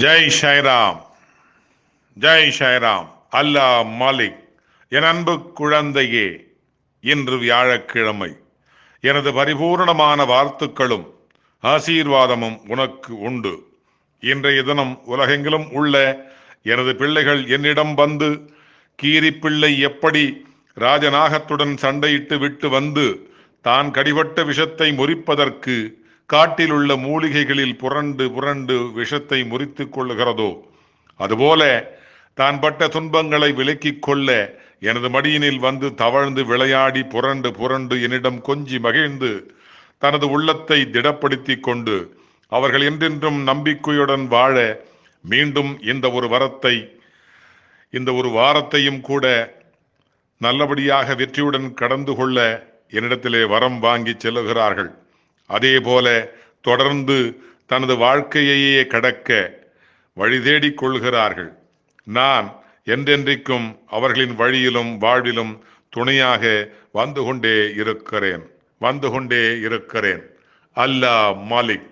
ஜெய் ஷைராம், ஜெய் ஷைராம். அல்லாஹ் மாலிக். என் அன்பு குழந்தையே, இன்று வியாழக்கிழமை. எனது பரிபூர்ணமான வாழ்த்துக்களும் ஆசீர்வாதமும் உனக்கு உண்டு. இன்றைய தினம் உலகெங்கிலும் உள்ள எனது பிள்ளைகள் என்னிடம் வந்து, கீரி பிள்ளை எப்படி ராஜநாகத்துடன் சண்டையிட்டு விட்டு வந்து தான் கடிபட்ட விஷத்தை முறிப்பதற்கு காட்டில் உள்ள மூலிகைகளில் புரண்டு புரண்டு விஷத்தை முறித்துக் கொள்ளுகிறதோ, அதுபோல தான் பட்ட துன்பங்களை விலக்கிக் கொள்ள எனது மடியினில் வந்து தவழ்ந்து விளையாடி புரண்டு புரண்டு என்னிடம் கொஞ்சி மகிழ்ந்து தனது உள்ளத்தை திடப்படுத்தி கொண்டு அவர்கள் என்றென்றும் நம்பிக்கையுடன் வாழ மீண்டும் இந்த ஒரு வாரத்தையும் கூட நல்லபடியாக வெற்றியுடன் கடந்து கொள்ள என்னிடத்திலே வரம் வாங்கி செல்லுகிறார்கள். அதே போல தொடர்ந்து தனது வாழ்க்கையையே கடக்க வழி தேடிக் கொள்கிறார்கள். நான் என்றென்றைக்கும் அவர்களின் வழியிலும் வாழ்விலும் துணையாக வந்து கொண்டே இருக்கிறேன். அல்லாஹ் மாலிக்.